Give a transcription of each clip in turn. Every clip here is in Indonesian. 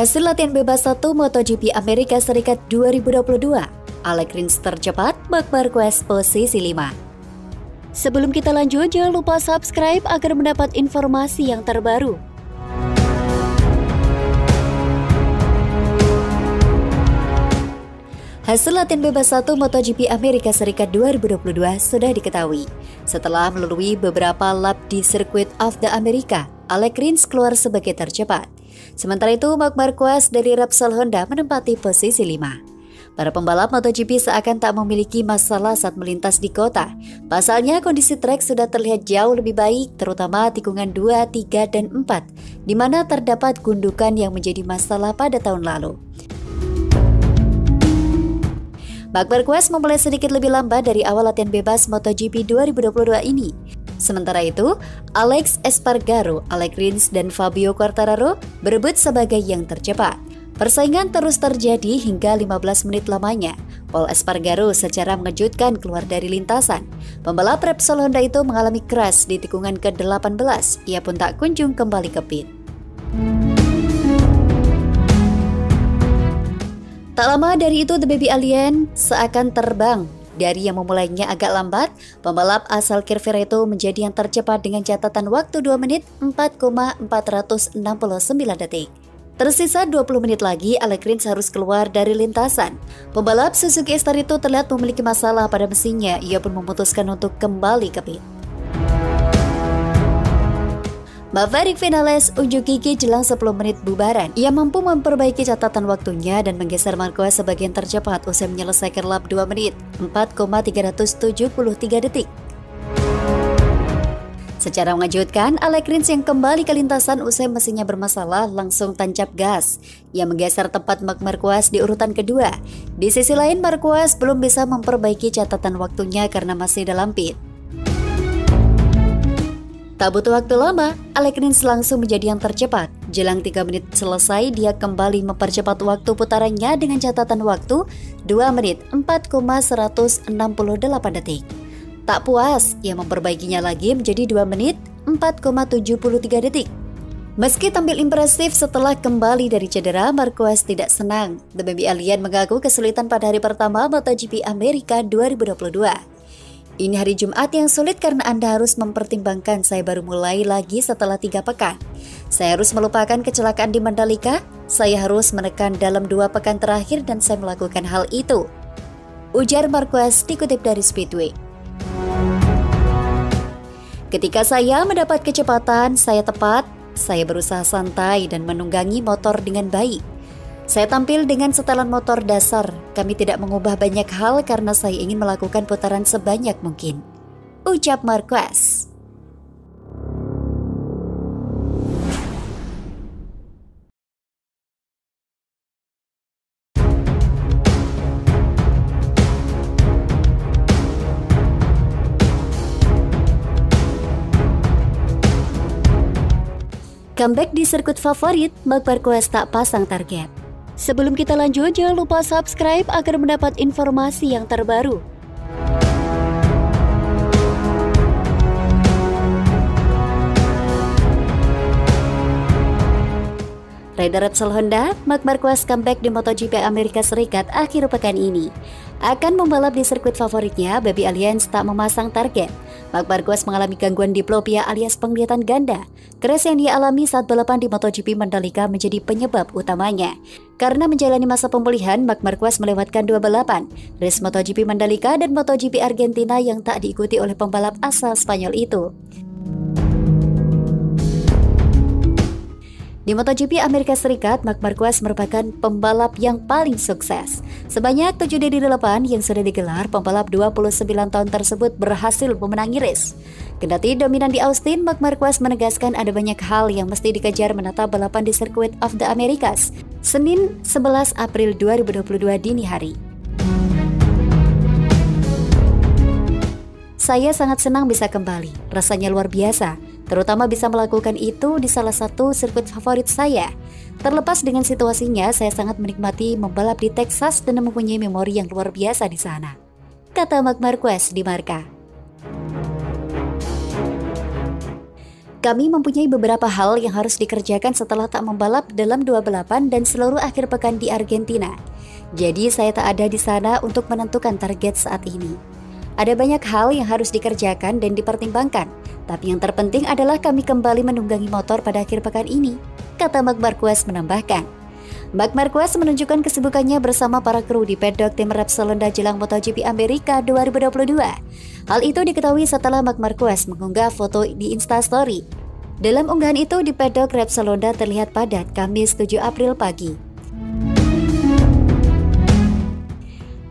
Hasil latihan bebas 1 MotoGP Amerika Serikat 2022, Alex Rins tercepat, Marc Marquez posisi 5. Sebelum kita lanjut, jangan lupa subscribe agar mendapat informasi yang terbaru. Hasil latihan bebas 1 MotoGP Amerika Serikat 2022 sudah diketahui. Setelah melalui beberapa lap di Circuit of the America, Alex Rins keluar sebagai tercepat. Sementara itu, Marc Marquez dari Repsol Honda menempati posisi 5. Para pembalap MotoGP seakan tak memiliki masalah saat melintas di kota. Pasalnya, kondisi trek sudah terlihat jauh lebih baik, terutama tikungan 2, 3, dan 4, di mana terdapat gundukan yang menjadi masalah pada tahun lalu. Marc Marquez memulai sedikit lebih lambat dari awal latihan bebas MotoGP 2022 ini. Sementara itu, Alex Espargaro, Alex Rins, dan Fabio Quartararo berebut sebagai yang tercepat. Persaingan terus terjadi hingga 15 menit lamanya. Pol Espargaro secara mengejutkan keluar dari lintasan. Pembalap Repsol Honda itu mengalami crash di tikungan ke-18. Ia pun tak kunjung kembali ke pit. Tak lama dari itu, The Baby Alien seakan terbang. Dari yang memulainya agak lambat, pembalap asal Cervera itu menjadi yang tercepat dengan catatan waktu 2 menit 4,469 detik. Tersisa 20 menit lagi, Alex Rins harus keluar dari lintasan. Pembalap Suzuki SR itu terlihat memiliki masalah pada mesinnya, ia pun memutuskan untuk kembali ke pit. Maverick Vinales unjuk gigi jelang 10 menit bubaran. Ia mampu memperbaiki catatan waktunya dan menggeser Marquez sebagai yang tercepat usai menyelesaikan lap 2 menit 4,373 detik. Secara mengejutkan, Alex Rins yang kembali ke lintasan usai mesinnya bermasalah langsung tancap gas. Ia menggeser tempat Marc Marquez di urutan kedua. Di sisi lain, Marquez belum bisa memperbaiki catatan waktunya karena masih dalam pit. Tak butuh waktu lama, Alex Rins langsung menjadi yang tercepat. Jelang 3 menit selesai, dia kembali mempercepat waktu putarannya dengan catatan waktu 2 menit 4,168 detik. Tak puas, ia memperbaikinya lagi menjadi 2 menit 4,73 detik. Meski tampil impresif setelah kembali dari cedera, Marquez tidak senang. The Baby Alien mengaku kesulitan pada hari pertama MotoGP Amerika 2022. Ini hari Jumat yang sulit karena Anda harus mempertimbangkan saya baru mulai lagi setelah 3 pekan. Saya harus melupakan kecelakaan di Mandalika, saya harus menekan dalam 2 pekan terakhir dan saya melakukan hal itu. Ujar Marquez dikutip dari Speedway. Ketika saya mendapat kecepatan, saya tepat, saya berusaha santai dan menunggangi motor dengan baik. Saya tampil dengan setelan motor dasar. Kami tidak mengubah banyak hal karena saya ingin melakukan putaran sebanyak mungkin, ucap Marquez. Comeback di sirkuit favorit, Marc Marquez tak pasang target. Sebelum kita lanjut, jangan lupa subscribe agar mendapat informasi yang terbaru. Rider Repsol Honda, Marc Marquez comeback di MotoGP Amerika Serikat akhir pekan ini. Akan membalap di sirkuit favoritnya, Baby Aliens tak memasang target. Marc Marquez mengalami gangguan diplopia alias penglihatan ganda. Crash yang dia alami saat balapan di MotoGP Mandalika menjadi penyebab utamanya. Karena menjalani masa pemulihan, Marc Marquez melewatkan 2 balapan, race MotoGP Mandalika dan MotoGP Argentina yang tak diikuti oleh pembalap asal Spanyol itu. Di MotoGP Amerika Serikat, Marc Marquez merupakan pembalap yang paling sukses. Sebanyak 7 dari 8 yang sudah digelar, pembalap 29 tahun tersebut berhasil memenangi race. Kendati dominan di Austin, Marc Marquez menegaskan ada banyak hal yang mesti dikejar menata balapan di Circuit of the Americas, Senin 11 April 2022 dini hari. Saya sangat senang bisa kembali, rasanya luar biasa, terutama bisa melakukan itu di salah satu sirkuit favorit saya. Terlepas dengan situasinya, saya sangat menikmati membalap di Texas dan mempunyai memori yang luar biasa di sana, kata Marc Marquez di Marca. Kami mempunyai beberapa hal yang harus dikerjakan setelah tak membalap dalam 2 balapan dan seluruh akhir pekan di Argentina. Jadi saya tak ada di sana untuk menentukan target saat ini. Ada banyak hal yang harus dikerjakan dan dipertimbangkan, tapi yang terpenting adalah kami kembali menunggangi motor pada akhir pekan ini, kata Marc Marquez menambahkan. Marc Marquez menunjukkan kesibukannya bersama para kru di pedok tim Repsol Honda jelang MotoGP Amerika 2022. Hal itu diketahui setelah Marc Marquez mengunggah foto di Instastory. Dalam unggahan itu di pedok Repsol Honda terlihat padat Kamis 7 April pagi.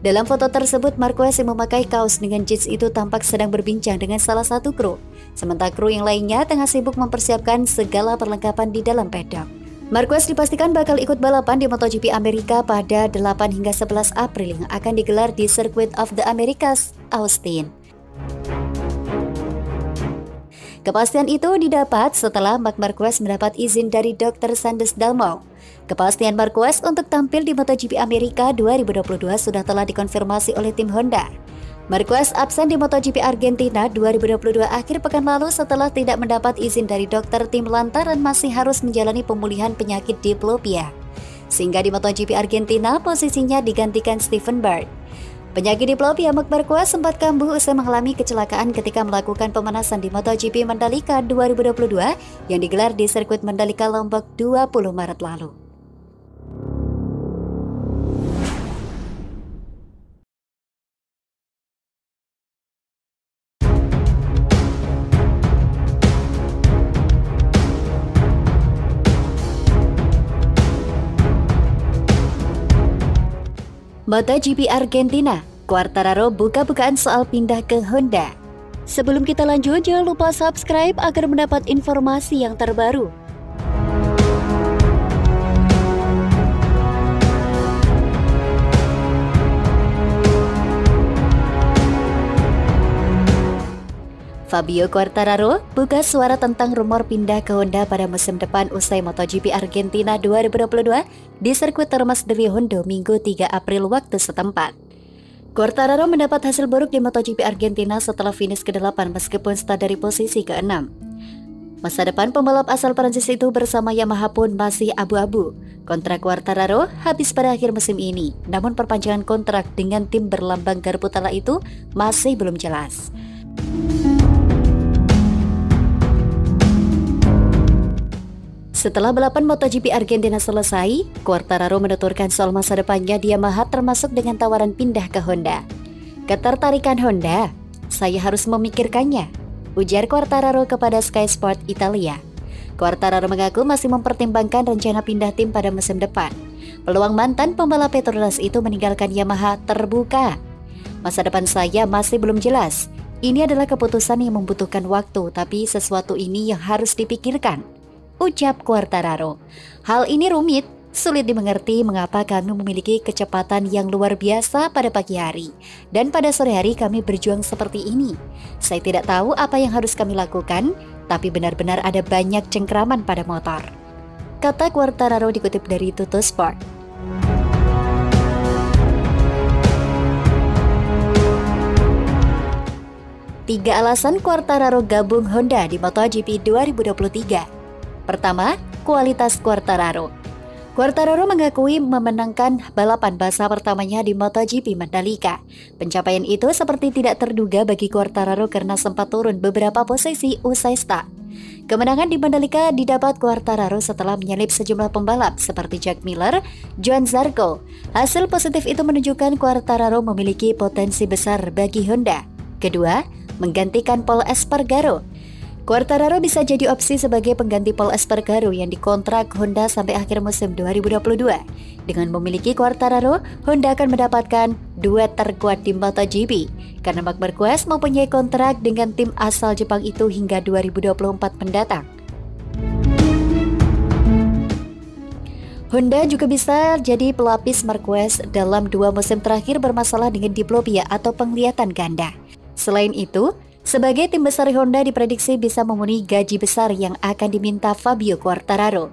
Dalam foto tersebut, Marquez yang memakai kaos dengan jeans itu tampak sedang berbincang dengan salah satu kru. Sementara kru yang lainnya tengah sibuk mempersiapkan segala perlengkapan di dalam pedok. Marquez dipastikan bakal ikut balapan di MotoGP Amerika pada 8 hingga 11 April yang akan digelar di Circuit of the Americas, Austin. Kepastian itu didapat setelah Marc Marquez mendapat izin dari Dr. Sandes Dalmau. Kepastian Marquez untuk tampil di MotoGP Amerika 2022 sudah telah dikonfirmasi oleh tim Honda. Marquez absen di MotoGP Argentina 2022 akhir pekan lalu setelah tidak mendapat izin dari dokter tim lantaran masih harus menjalani pemulihan penyakit diplopia. Sehingga di MotoGP Argentina posisinya digantikan Steven Bird. Penyakit diplopia Marc Marquez sempat kambuh usai mengalami kecelakaan ketika melakukan pemanasan di MotoGP Mandalika 2022 yang digelar di sirkuit Mandalika Lombok 20 Maret lalu. MotoGP Argentina, Quartararo buka-bukaan soal pindah ke Honda. Sebelum kita lanjut, jangan lupa subscribe agar mendapat informasi yang terbaru. Fabio Quartararo buka suara tentang rumor pindah ke Honda pada musim depan usai MotoGP Argentina 2022 di sirkuit Termas de Rio Hondo Minggu 3 April waktu setempat. Quartararo mendapat hasil buruk di MotoGP Argentina setelah finish ke-8 meskipun start dari posisi ke-6. Masa depan pembalap asal Prancis itu bersama Yamaha pun masih abu-abu. Kontrak Quartararo habis pada akhir musim ini, namun perpanjangan kontrak dengan tim berlambang garpu tala itu masih belum jelas. Setelah balapan MotoGP Argentina selesai, Quartararo menuturkan soal masa depannya di Yamaha termasuk dengan tawaran pindah ke Honda. Ketertarikan Honda, saya harus memikirkannya, ujar Quartararo kepada Sky Sport Italia. Quartararo mengaku masih mempertimbangkan rencana pindah tim pada musim depan. Peluang mantan pembalap Petronas itu meninggalkan Yamaha terbuka. Masa depan saya masih belum jelas. Ini adalah keputusan yang membutuhkan waktu, tapi sesuatu ini yang harus dipikirkan, ucap Quartararo. Hal ini rumit, sulit dimengerti mengapa kami memiliki kecepatan yang luar biasa pada pagi hari, dan pada sore hari kami berjuang seperti ini. Saya tidak tahu apa yang harus kami lakukan, tapi benar-benar ada banyak cengkraman pada motor, kata Quartararo dikutip dari Tuttosport. Tiga alasan Quartararo gabung Honda di MotoGP 2023. Pertama, kualitas Quartararo. Quartararo mengakui memenangkan balapan basah pertamanya di MotoGP Mandalika. Pencapaian itu seperti tidak terduga bagi Quartararo karena sempat turun beberapa posisi usai start. Kemenangan di Mandalika didapat Quartararo setelah menyalip sejumlah pembalap seperti Jack Miller, Johann Zarco. Hasil positif itu menunjukkan Quartararo memiliki potensi besar bagi Honda. Kedua, menggantikan Pol Espargaro. Quartararo bisa jadi opsi sebagai pengganti Pol Espargaro yang dikontrak Honda sampai akhir musim 2022. Dengan memiliki Quartararo, Honda akan mendapatkan duet terkuat di MotoGP karena Marc Marquez mempunyai kontrak dengan tim asal Jepang itu hingga 2024 mendatang. Honda juga bisa jadi pelapis Marquez dalam 2 musim terakhir bermasalah dengan diplopia atau penglihatan ganda. Selain itu, sebagai tim besar Honda diprediksi bisa memenuhi gaji besar yang akan diminta Fabio Quartararo.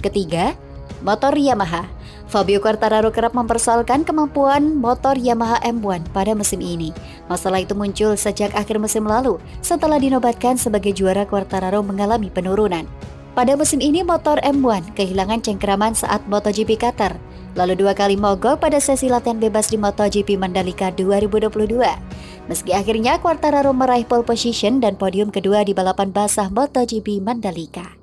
Ketiga, motor Yamaha. Fabio Quartararo kerap mempersoalkan kemampuan motor Yamaha M1 pada musim ini. Masalah itu muncul sejak akhir musim lalu. Setelah dinobatkan sebagai juara, Quartararo mengalami penurunan. Pada musim ini motor M1 kehilangan cengkeraman saat MotoGP Qatar, lalu 2 kali mogok pada sesi latihan bebas di MotoGP Mandalika 2022. Meski akhirnya Quartararo meraih pole position dan podium kedua di balapan basah MotoGP Mandalika.